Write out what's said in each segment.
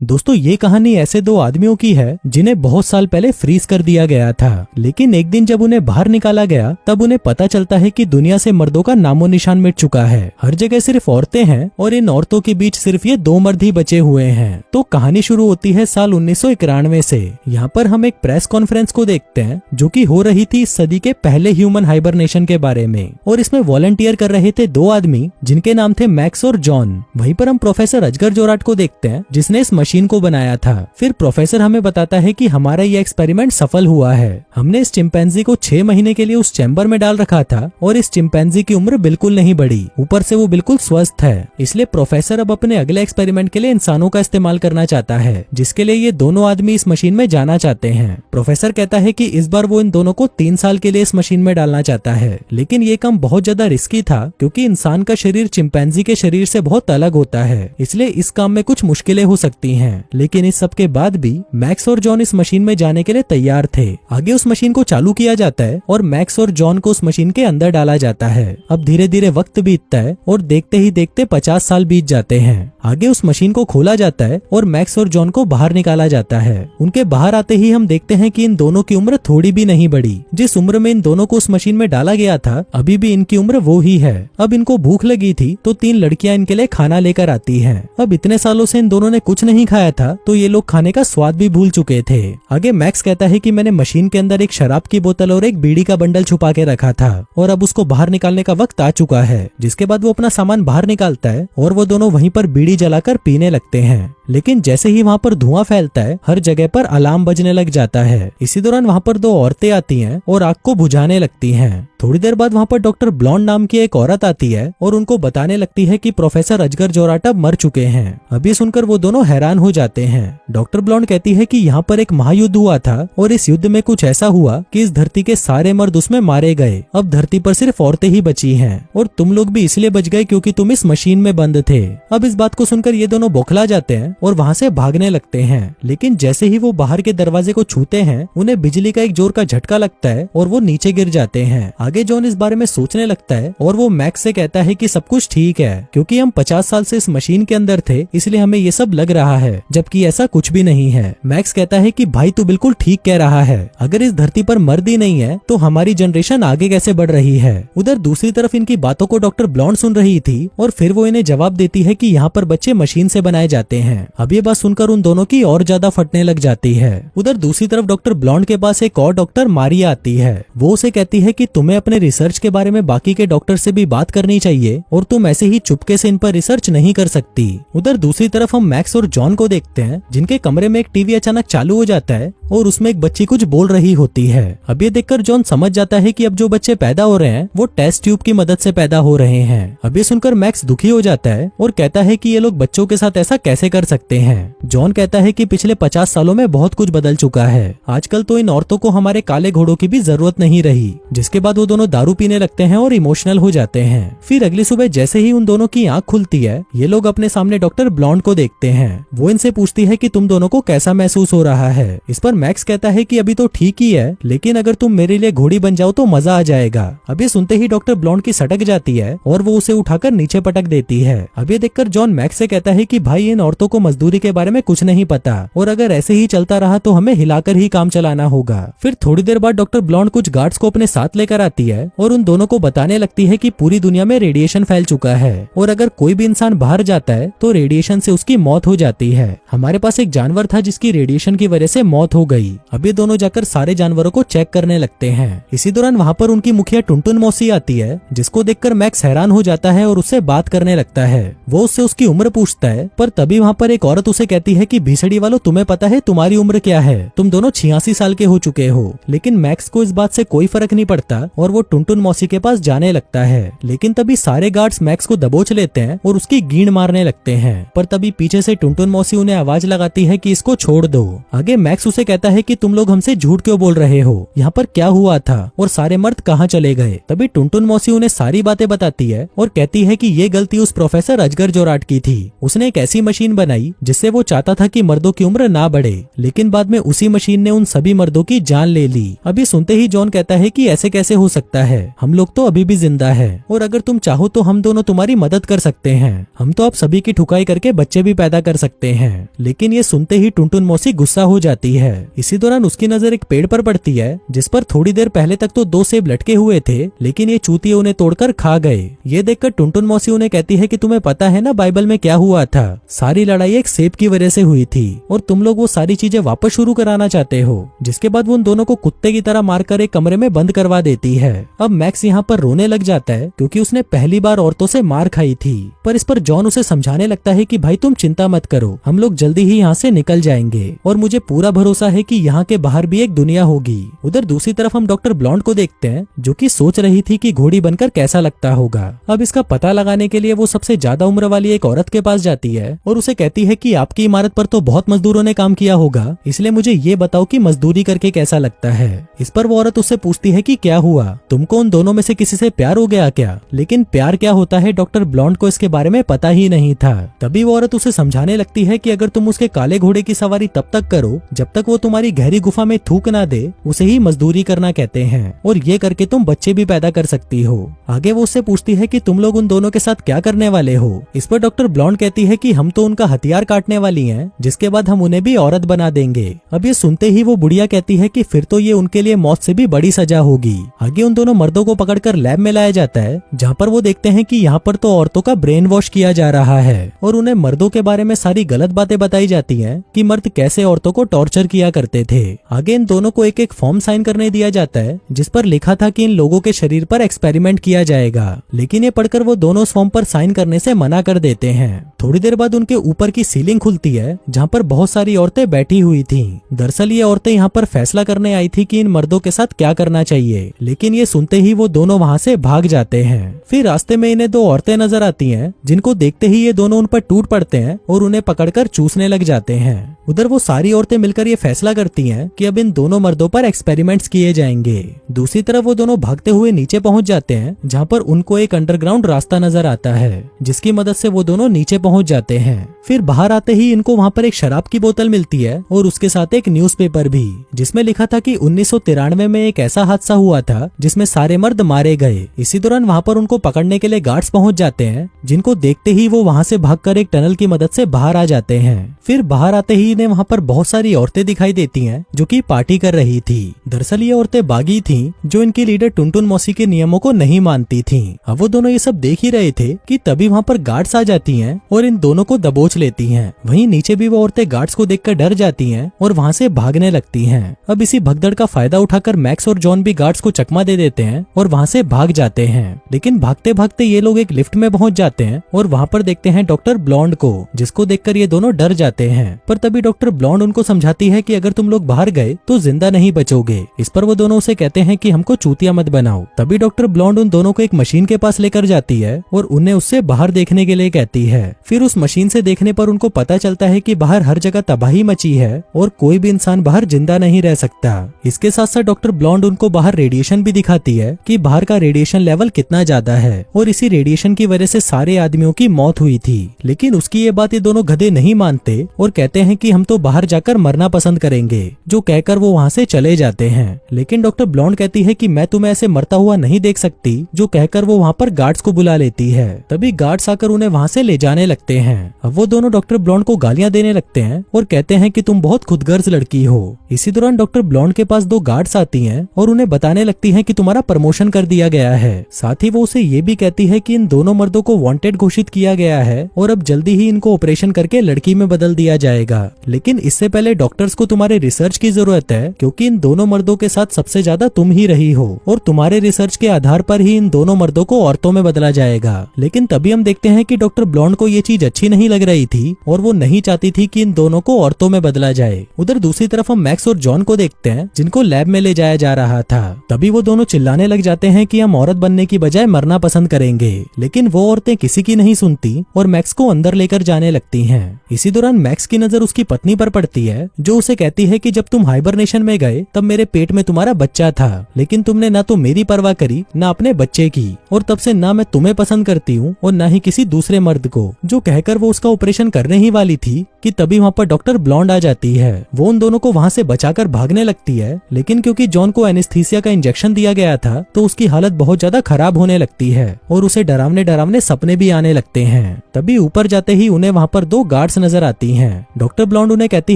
दोस्तों ये कहानी ऐसे दो आदमियों की है जिन्हें बहुत साल पहले फ्रीज कर दिया गया था, लेकिन एक दिन जब उन्हें बाहर निकाला गया तब उन्हें पता चलता है कि दुनिया से मर्दों का नामो निशान मिट चुका है। हर जगह सिर्फ औरतें हैं और इन औरतों के बीच सिर्फ ये दो मर्द ही बचे हुए हैं। तो कहानी शुरू होती है साल 1991 से। यहाँ पर हम एक प्रेस कॉन्फ्रेंस को देखते हैं जो कि हो रही थी इस सदी के पहले ह्यूमन हाइबरनेशन के बारे में, और इसमें वॉलंटियर कर रहे थे दो आदमी जिनके नाम थे मैक्स और जॉन। वहीं पर हम प्रोफेसर अजगर जोराट को देखते हैं जिसने इस मशीन को बनाया था। फिर प्रोफेसर हमें बताता है कि हमारा ये एक्सपेरिमेंट सफल हुआ है। हमने इस चिंपैंजी को 6 महीने के लिए उस चैम्बर में डाल रखा था और इस चिंपैंजी की उम्र बिल्कुल नहीं बढ़ी, ऊपर से वो बिल्कुल स्वस्थ है। इसलिए प्रोफेसर अब अपने अगले एक्सपेरिमेंट के लिए इंसानों का इस्तेमाल करना चाहता है, जिसके लिए ये दोनों आदमी इस मशीन में जाना चाहते हैं। प्रोफेसर कहता है कि इस बार वो इन दोनों को 3 साल के लिए इस मशीन में डालना चाहता है, लेकिन ये काम बहुत ज्यादा रिस्की था क्योंकि इंसान का शरीर चिंपैंजी के शरीर से बहुत अलग होता है, इसलिए इस काम में कुछ मुश्किलें हो सकती हैं। लेकिन इस सब के बाद भी मैक्स और जॉन इस मशीन में जाने के लिए तैयार थे। आगे उस मशीन को चालू किया जाता है और मैक्स और जॉन को उस मशीन के अंदर डाला जाता है। अब धीरे धीरे वक्त बीतता है और देखते ही देखते 50 साल बीत जाते हैं। आगे उस मशीन को खोला जाता है और मैक्स और जॉन को बाहर निकाला जाता है। उनके बाहर आते ही हम देखते हैं कि इन दोनों की उम्र थोड़ी भी नहीं बढ़ी। जिस उम्र में इन दोनों को उस मशीन में डाला गया था अभी भी इनकी उम्र वो ही है। अब इनको भूख लगी थी तो 3 लड़कियां इनके लिए खाना लेकर आती हैं। अब इतने सालों से इन दोनों ने कुछ नहीं खाया था तो ये लोग खाने का स्वाद भी भूल चुके थे। आगे मैक्स कहता है कि मैंने मशीन के अंदर एक शराब की बोतल और एक बीड़ी का बंडल छुपा के रखा था और अब उसको बाहर निकालने का वक्त आ चुका है। जिसके बाद वो अपना सामान बाहर निकालता है और वो दोनों वहीं पर बीड़ी जलाकर पीने लगते हैं। लेकिन जैसे ही वहाँ पर धुआं फैलता है हर जगह पर अलार्म बजने लग जाता है। इसी दौरान वहाँ पर 2 औरतें आती हैं और आग को बुझाने लगती हैं। थोड़ी देर बाद वहाँ पर डॉक्टर ब्लॉन्ड नाम की एक औरत आती है और उनको बताने लगती है कि प्रोफेसर अजगर जोराट अब मर चुके हैं। अब ये सुनकर वो दोनों हैरान हो जाते हैं। डॉक्टर ब्लॉन्ड कहती है कि यहाँ पर एक महायुद्ध हुआ था और इस युद्ध में कुछ ऐसा हुआ कि इस धरती के सारे मर्द उसमें मारे गए। अब धरती पर सिर्फ औरतें ही बची हैं और तुम लोग भी इसलिए बच गए क्योंकि तुम इस मशीन में बंद थे। अब इस बात को सुनकर ये दोनों बौखला जाते हैं और वहाँ से भागने लगते हैं। लेकिन जैसे ही वो बाहर के दरवाजे को छूते हैं उन्हें बिजली का एक जोर का झटका लगता है और वो नीचे गिर जाते हैं। आगे जॉन इस बारे में सोचने लगता है और वो मैक्स से कहता है कि सब कुछ ठीक है क्योंकि हम 50 साल से इस मशीन के अंदर थे इसलिए हमें ये सब लग रहा है, जबकि ऐसा कुछ भी नहीं है। मैक्स कहता है कि भाई तू बिल्कुल ठीक कह रहा है, अगर इस धरती पर मर्द ही नहीं है तो हमारी जनरेशन आगे कैसे बढ़ रही है। उधर दूसरी तरफ इनकी बातों को डॉक्टर ब्लॉन्ड सुन रही थी और फिर वो इन्हें जवाब देती है कि यहाँ पर बच्चे मशीन से बनाए जाते हैं। अब ये बात सुनकर उन दोनों की और ज्यादा फटने लग जाती है। उधर दूसरी तरफ डॉक्टर ब्लॉन्ड के पास एक और डॉक्टर मारिया आती है। वो उसे कहती है कि तुम्हें अपने रिसर्च के बारे में बाकी के डॉक्टर से भी बात करनी चाहिए और तुम ऐसे ही चुपके से इन पर रिसर्च नहीं कर सकती। उधर दूसरी तरफ हम मैक्स और जॉन को देखते हैं जिनके कमरे में एक टीवी अचानक चालू हो जाता है और उसमें एक बच्ची कुछ बोल रही होती है। अब ये देखकर जॉन समझ जाता है कि अब जो बच्चे पैदा हो रहे हैं वो टेस्ट ट्यूब की मदद से पैदा हो रहे हैं। अब ये सुनकर मैक्स दुखी हो जाता है और कहता है कि ये लोग बच्चों के साथ ऐसा कैसे कर सकते हैं। जॉन कहता है कि पिछले 50 सालों में बहुत कुछ बदल चुका है, आजकल तो इन औरतों को हमारे काले घोड़ों की भी जरूरत नहीं रही। जिसके बाद वो दोनों दारू पीने लगते हैं और इमोशनल हो जाते हैं। फिर अगली सुबह जैसे ही उन दोनों की आंख खुलती है ये लोग अपने सामने डॉक्टर ब्लॉन्ड को देखते हैं। वो इनसे पूछती है कि तुम दोनों को कैसा महसूस हो रहा है। इस पर मैक्स कहता है कि अभी तो ठीक ही है, लेकिन अगर तुम मेरे लिए घोड़ी बन जाओ तो मजा आ जाएगा। अब ये सुनते ही डॉक्टर ब्लॉन्ड की सटक जाती है और वो उसे उठाकर नीचे पटक देती है। अब ये देखकर जॉन मैक्स से कहता है कि भाई इन औरतों को मजदूरी के बारे में कुछ नहीं पता और अगर ऐसे ही चलता रहा तो हमें हिलाकर ही काम चलाना होगा। फिर थोड़ी देर बाद डॉक्टर ब्लॉन्ड कुछ गार्ड्स को अपने साथ लेकर आती है और उन दोनों को बताने लगती है कि पूरी दुनिया में रेडिएशन फैल चुका है और अगर कोई भी इंसान बाहर जाता है तो रेडिएशन से उसकी मौत हो जाती है। हमारे पास एक जानवर था जिसकी रेडिएशन की वजह से मौत हो गई। अब ये दोनों जाकर सारे जानवरों को चेक करने लगते हैं। इसी दौरान वहाँ पर उनकी मुखिया टुनटुन मौसी आती है जिसको देखकर मैक्स हैरान हो जाता है और उससे बात करने लगता है। वो उससे उसकी उम्र पूछता है पर तभी वहाँ पर एक औरत उसे कहती है कि भीसड़ी वालों तुम्हें पता है तुम्हारी उम्र क्या है, तुम दोनों 86 साल के हो चुके हो। लेकिन मैक्स को इस बात से कोई फर्क नहीं पड़ता और वो टुनटुन मौसी के पास जाने लगता है। लेकिन तभी सारे गार्ड्स मैक्स को दबोच लेते हैं और उसकी गींड मारने लगते हैं। पर तभी पीछे से टुनटुन मौसी उन्हें आवाज लगाती है कि इसको छोड़ दो। आगे मैक्स उसे कहता है कि तुम लोग हमसे झूठ क्यों बोल रहे हो, यहाँ पर क्या हुआ था और सारे मर्द कहाँ चले गए। तभी टुनटुन मौसी उन्हें सारी बातें बताती है और कहती है कि ये गलती उस प्रोफेसर अजगर जोराट की थी। उसने एक ऐसी मशीन बनाई जिससे वो चाहता था कि मर्दों की उम्र ना बढ़े, लेकिन बाद में उसी मशीन ने उन सभी मर्दों की जान ले ली। अभी सुनते ही जॉन कहता है कि ऐसे कैसे हो सकता है, हम लोग तो अभी भी जिंदा है और अगर तुम चाहो तो हम दोनों तुम्हारी मदद कर सकते हैं, हम तो आप सभी की ठुकाई करके बच्चे भी पैदा कर सकते हैं। लेकिन ये सुनते ही टुनटुन मौसी गुस्सा हो जाती है। इसी दौरान उसकी नजर एक पेड़ पर पड़ती है जिस पर थोड़ी देर पहले तक तो 2 सेब लटके हुए थे, लेकिन ये चूतिए उन्हें तोड़कर खा गए। ये देखकर टुनटुन मौसी उन्हें कहती है कि तुम्हें पता है ना बाइबल में क्या हुआ था, सारी लड़ाई एक सेब की वजह से हुई थी और तुम लोग वो सारी चीजें वापस शुरू कराना चाहते हो। जिसके बाद वो उन दोनों को कुत्ते की तरह मारकर एक कमरे में बंद करवा देती है। अब मैक्स यहाँ पर रोने लग जाता है क्योंकि उसने पहली बार औरतों से मार खाई थी, पर इस पर जॉन उसे समझाने लगता है कि भाई तुम चिंता मत करो, हम लोग जल्दी ही यहाँ से निकल जाएंगे और मुझे पूरा भरोसा है कि यहाँ के बाहर भी एक दुनिया होगी। उधर दूसरी तरफ हम डॉक्टर ब्लॉन्ड को देखते हैं जो कि सोच रही थी कि घोड़ी बनकर कैसा लगता होगा। अब इसका पता लगाने के लिए वो सबसे ज्यादा उम्र वाली एक औरत के पास जाती है और उसे कहती है कि आपकी इमारत पर तो बहुत मजदूरों ने काम किया होगा, इसलिए मुझे ये बताओ कि मजदूरी करके कैसा लगता है। इस पर वो औरत उससे पूछती है कि क्या हुआ, तुमको उन दोनों में से किसी से प्यार हो गया क्या। लेकिन प्यार क्या होता है डॉक्टर ब्लॉन्ड को इसके बारे में पता ही नहीं था। तभी वो औरत उसे समझाने लगती है कि अगर तुम उसके काले घोड़े की सवारी तब तक करो जब तक वो तुम्हारी गहरी गुफा में थूक ना दे, उसे ही मजदूरी करना कहते हैं और ये करके तुम बच्चे भी पैदा कर सकती हो। आगे वो उससे पूछती है कि तुम लोग उन दोनों के साथ क्या करने वाले हो। इस पर डॉक्टर ब्लॉन्ड कहती है कि हम तो उनका हथियार काटने वाली हैं, जिसके बाद हम उन्हें भी औरत बना देंगे। अब ये सुनते ही वो बुढ़िया कहती है कि फिर तो ये उनके लिए मौत से भी बड़ी सजा होगी। आगे उन दोनों मर्दों को पकड़कर लैब में लाया जाता है जहाँ पर वो देखते हैं कि यहाँ पर तो औरतों का ब्रेन वॉश किया जा रहा है और उन्हें मर्दों के बारे में सारी गलत बातें बताई जाती हैं कि मर्द कैसे औरतों को टॉर्चर किया करते थे। आगे इन दोनों को एक एक फॉर्म साइन करने दिया जाता है जिस पर लिखा था कि इन लोगों के शरीर पर एक्सपेरिमेंट किया जाएगा, लेकिन ये पढ़कर वो दोनों उस फॉर्म पर साइन करने से मना कर देते हैं। थोड़ी देर बाद उनके ऊपर की सीलिंग खुलती है जहाँ पर बहुत सारी औरतें बैठी हुई थी। दरअसल ये औरतें यहाँ पर फैसला करने आई थी कि इन मर्दों के साथ क्या करना चाहिए, लेकिन ये सुनते ही वो दोनों वहाँ से भाग जाते हैं। फिर रास्ते में इन्हें 2 औरतें नजर आती हैं जिनको देखते ही ये दोनों उन पर टूट पड़ते हैं और उन्हें पकड़कर चूसने लग जाते हैं। उधर वो सारी औरतें मिलकर ये फैसला करती हैं कि अब इन दोनों मर्दों पर एक्सपेरिमेंट्स किए जाएंगे। दूसरी तरफ वो दोनों भागते हुए नीचे पहुंच जाते हैं जहाँ पर उनको एक अंडरग्राउंड रास्ता नजर आता है जिसकी मदद से वो दोनों नीचे पहुंच जाते हैं। फिर बाहर आते ही इनको वहाँ पर एक शराब की बोतल मिलती है और उसके साथ एक न्यूज़पेपर भी जिसमें लिखा था कि 1993 में एक ऐसा हादसा हुआ था जिसमें सारे मर्द मारे गए। इसी दौरान वहाँ पर उनको पकड़ने के लिए गार्ड्स पहुंच जाते हैं जिनको देखते ही वो वहाँ से भागकर एक टनल की मदद से बाहर आ जाते हैं। फिर बाहर आते ही इन्हें वहाँ पर बहुत सारी औरतें दिखाई देती हैं जो कि पार्टी कर रही थी। दरअसल ये औरतें बागी थीं जो इनकी लीडर टुनटुन मौसी के नियमों को नहीं मानती थीं। अब वो दोनों ये सब देख ही रहे थे कि तभी वहाँ पर गार्ड्स आ जाती हैं और इन दोनों को दबोच लेती हैं। वहीं नीचे भी वो औरतें गार्ड्स को देखकर डर जाती हैं और वहाँ से भागने लगती हैं। अब इसी भगदड़ का फायदा उठाकर मैक्स और जॉन भी गार्ड्स को चकमा दे देते हैं और वहाँ से भाग जाते हैं। लेकिन भागते भागते ये लोग एक लिफ्ट में पहुंच जाते हैं और वहाँ पर देखते हैं डॉक्टर ब्लॉन्ड को, जिसको देखकर ये दोनों डर जाते हैं। पर तभी डॉक्टर ब्लॉन्ड उनको समझाती है कि अगर तुम लोग बाहर गए तो जिंदा नहीं बचोगे। इस पर वो दोनों उसे कहते हैं कि हमको चूतिया मत बनाओ। तभी डॉक्टर ब्लॉन्ड उन दोनों को एक मशीन के पास लेकर जाती है और उन्हें उससे बाहर देखने के लिए कहती है। फिर उस मशीन से देखने पर उनको पता चलता है कि बाहर हर जगह तबाही मची है और कोई भी इंसान बाहर जिंदा नहीं रह सकता। इसके साथ साथ डॉक्टर ब्लॉन्ड उनको बाहर रेडिएशन भी दिखाती है कि बाहर का रेडिएशन लेवल कितना ज्यादा है और इसी रेडिएशन की वजह से सारे आदमियों की मौत हुई थी। लेकिन उसकी ये बात ये दोनों गधे नहीं मानते और कहते हैं कि हम तो बाहर जाकर मरना पसंद करेंगे, जो कहकर वो वहाँ से चले जाते हैं। लेकिन डॉक्टर ब्लॉन्ड कहती है कि मैं तुम्हें ऐसे मरता हुआ नहीं देख सकती, जो कहकर वो वहाँ पर गार्ड्स को बुला लेती है। तभी गार्ड्स आकर उन्हें वहाँ से ले जाने लगते हैं। अब वो दोनों डॉक्टर ब्लॉन्ड को गालियां देने लगते हैं और कहते हैं कि तुम बहुत खुदगर्ज लड़की हो। इसी दौरान डॉक्टर ब्लॉन्ड के पास 2 गार्ड्स आती हैं और उन्हें बताने लगती हैं कि तुम्हारा प्रमोशन कर दिया गया है। साथ ही वो उसे ये भी कहती है कि इन दोनों मर्दों को वांटेड घोषित किया गया है और अब जल्दी ही इनको ऑपरेशन करके लड़की में बदल दिया जाएगा। लेकिन इससे पहले डॉक्टर्स को तुम्हारे रिसर्च की जरूरत है, क्योंकि इन दोनों मर्दों के साथ सबसे ज्यादा तुम ही रही हो और तुम्हारे रिसर्च के आधार पर ही इन दोनों मर्दों को औरतों में बदला जाएगा। लेकिन तभी हम देखते हैं कि डॉक्टर ब्लॉन्ड को ये चीज अच्छी नहीं लग रही थी और वो नहीं चाहती थी कि इन दोनों को औरतों में बदला जाए। उधर दूसरी तरफ हम मैक्स और जॉन को देखते हैं जिनको लैब में ले जाया जा रहा था। तभी वो दोनों चिल्लाने लग जाते हैं कि हम औरत बनने की बजाय मरना पसंद करेंगे। लेकिन वो औरतें किसी की नहीं सुनती और मैक्स को अंदर लेकर जाने लगती हैं। इसी दौरान मैक्स की नजर उसकी पत्नी पर पड़ती है, जो उसे कहती है कि जब तुम हाइबरनेशन में गए तब मेरे पेट में तुम्हारा बच्चा था, लेकिन तुमने ना तो मेरी परवाह करी ना अपने बच्चे की, और तब से ना मैं तुम्हें पसंद करती हूँ और ना ही किसी दूसरे मर्द को। जो कहकर वो उसका ऑपरेशन करने ही वाली थी कि तभी वहाँ पर डॉक्टर ब्लॉन्ड आ जाती है। वो उन दोनों को वहाँ से बचाकर भागने लगती है, लेकिन क्योंकि जॉन को एनेस्थीसिया का इंजेक्शन दिया गया था तो उसकी हालत बहुत ज्यादा खराब होने लगती है और उसे डरावने डरावने सपने भी आने लगते हैं। तभी ऊपर जाते ही उन्हें वहाँ पर 2 गार्ड्स नजर आती हैं। डॉक्टर ब्लॉन्ड उन्हें कहती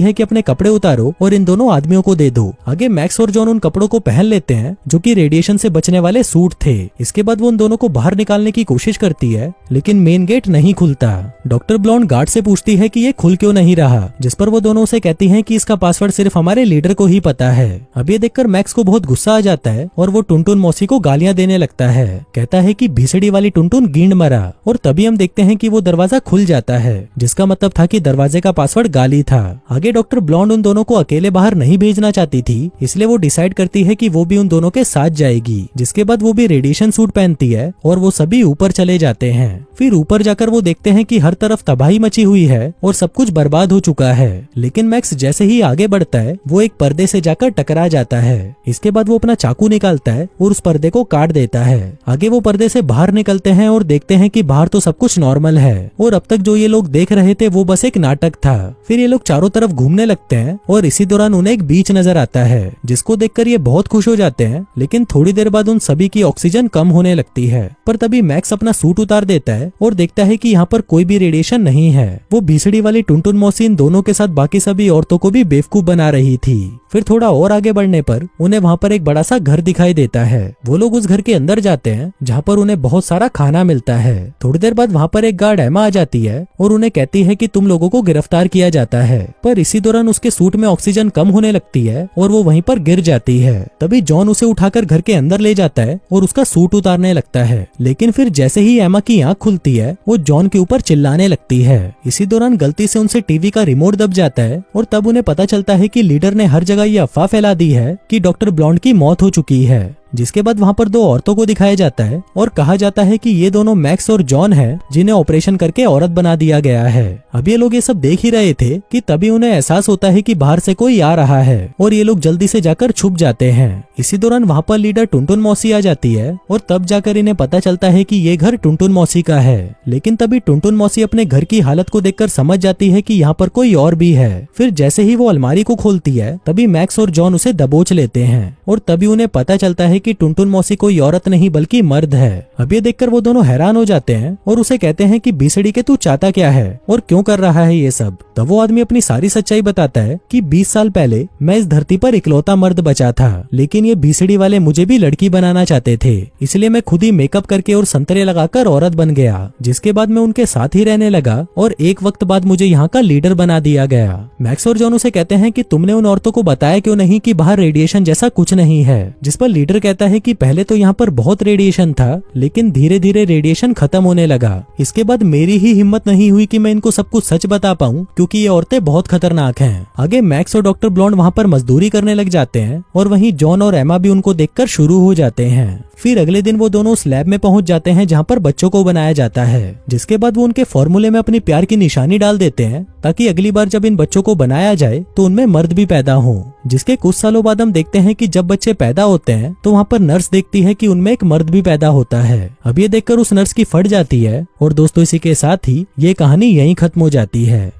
है कि अपने कपड़े उतारो और इन दोनों आदमियों को दे दो। आगे मैक्स और जॉन उन कपड़ों को पहन लेते हैं जो कि रेडिएशन से बचने वाले सूट थे। इसके बाद वो उन दोनों को बाहर निकालने की कोशिश करती है, लेकिन मेन गेट नहीं खुलता। डॉक्टर ब्लॉन्ड गार्ड से पूछती है कि ये खुल क्यों नहीं रहा, जिस पर वो दोनों उसे कहती हैं कि इसका पासवर्ड सिर्फ हमारे लीडर को ही पता है। अब ये देखकर मैक्स को बहुत गुस्सा आ जाता है और वो टुनटुन मौसी को गालियां देने लगता है। कहता है कि भीसड़ी वाली टुनटुन गींड मरा। और तभी हम देखते हैं कि वो दरवाजा खुल जाता है, जिसका मतलब था कि दरवाजे का पासवर्ड गाली था। आगे डॉक्टर ब्लॉन्ड उन दोनों को अकेले बाहर नहीं भेजना चाहती थी, इसलिए वो डिसाइड करती है कि वो भी उन दोनों के साथ जाएगी। जिसके बाद वो भी रेडिएशन सूट पहनती है और वो सभी ऊपर चले जाते हैं। फिर ऊपर जाकर वो देखते हैं कि हर तरफ तबाही मची हुई है और सब कुछ बर्बाद हो चुका है। लेकिन मैक्स जैसे ही आगे बढ़ता है वो एक पर्दे से जाकर टकरा जाता है। इसके बाद वो अपना चाकू निकालता है और उस पर्दे को काट देता है। आगे वो पर्दे से बाहर निकलते हैं और देखते हैं कि बाहर तो सब कुछ नॉर्मल है और अब तक जो ये लोग देख रहे थे वो बस एक नाटक था। फिर ये लोग चारों तरफ घूमने लगते हैं और इसी दौरान उन्हें एक बीच नजर आता है, जिसको देखकर ये बहुत खुश हो जाते हैं। लेकिन थोड़ी देर बाद उन सभी की ऑक्सीजन कम होने लगती है। पर तभी मैक्स अपना सूट उतार देता है और देखता है कि यहाँ पर कोई भी रेडिएशन नहीं है। वो भीसड़ी वाली टुनटुन मौसी इन दोनों के साथ बाकी सभी औरतों को भी बेवकूफ बना रही थी। फिर थोड़ा और आगे बढ़ने पर उन्हें वहाँ पर एक बड़ा सा घर दिखाई देता है। वो लोग उस घर के अंदर जाते हैं जहाँ पर उन्हें बहुत सारा खाना मिलता है। थोड़ी देर बाद वहाँ पर एक गार्ड एमा आ जाती है और उन्हें कहती है कि तुम लोगों को गिरफ्तार किया जाता है। पर इसी दौरान उसके सूट में ऑक्सीजन कम होने लगती है और वो वहीं पर गिर जाती है। तभी जॉन उसे उठाकर घर के अंदर ले जाता है और उसका सूट उतारने लगता है। लेकिन फिर जैसे ही एमा की आंख खुलती है वो जॉन के ऊपर चिल्लाने लगती है। इसी दौरान गलती से उनसे टीवी का रिमोट दब जाता है और तब उन्हें पता चलता है कि लीडर ने हर जगह ये अफवाह फैला दी है कि डॉक्टर ब्लॉन्ड की मौत हो चुकी है। जिसके बाद वहाँ पर 2 औरतों को दिखाया जाता है और कहा जाता है कि ये दोनों मैक्स और जॉन हैं, जिन्हें ऑपरेशन करके औरत बना दिया गया है। अब ये लोग ये सब देख ही रहे थे कि तभी उन्हें एहसास होता है कि बाहर से कोई आ रहा है और ये लोग जल्दी से जाकर छुप जाते हैं। इसी दौरान वहाँ पर लीडर टुनटुन मौसी आ जाती है और तब जाकर इन्हें पता चलता है कि ये घर टुनटुन मौसी का है। लेकिन तभी टुनटुन मौसी अपने घर की हालत को देखकर समझ जाती है कि यहाँ पर कोई और भी है। फिर जैसे ही वो अलमारी को खोलती है तभी मैक्स और जॉन उसे दबोच लेते हैं और तभी उन्हें पता चलता है कि टुनटुन मौसी कोई औरत नहीं बल्कि मर्द है। अब ये देखकर वो दोनों हैरान हो जाते हैं और उसे कहते हैं कि भीसड़ी के तू चाहता क्या है और क्यों कर रहा है ये सब। तब वो आदमी अपनी सारी सच्चाई बताता है कि 20 साल पहले मैं इस धरती पर इकलौता मर्द बचा था, लेकिन ये भीसड़ी वाले मुझे भी लड़की बनाना चाहते थे, इसलिए मैं खुद ही मेकअप करके और संतरे लगाकर औरत बन गया। जिसके बाद मैं उनके साथ ही रहने लगा और एक वक्त बाद मुझे यहाँ का लीडर बना दिया गया। मैक्स और जॉन उसे कहते हैं कि तुमने उन औरतों को बताया क्यों नहीं कि बाहर रेडिएशन जैसा कुछ नहीं है। जिस पर लीडर कहता है कि पहले तो यहाँ पर बहुत रेडिएशन था, लेकिन धीरे धीरे रेडिएशन खत्म होने लगा। इसके बाद मेरी ही हिम्मत नहीं हुई कि मैं इनको सब कुछ सच बता पाऊं, क्योंकि ये औरतें बहुत खतरनाक हैं। आगे मैक्स और डॉक्टर ब्लॉन्ड वहाँ पर मजदूरी करने लग जाते हैं और वहीं जॉन और एमा भी उनको देखकर शुरू हो जाते हैं। फिर अगले दिन वो दोनों उस लैब में पहुंच जाते हैं जहाँ पर बच्चों को बनाया जाता है। जिसके बाद वो उनके फॉर्मूले में अपनी प्यार की निशानी डाल देते हैं ताकि अगली बार जब इन बच्चों को बनाया जाए तो उनमें मर्द भी पैदा हो। जिसके कुछ सालों बाद हम देखते हैं कि जब बच्चे पैदा होते हैं तो वहाँ पर नर्स देखती है कि उनमें एक मर्द भी पैदा होता है। अब ये देखकर उस नर्स की फट जाती है और दोस्तों इसी के साथ ही ये कहानी यहीं खत्म हो जाती है।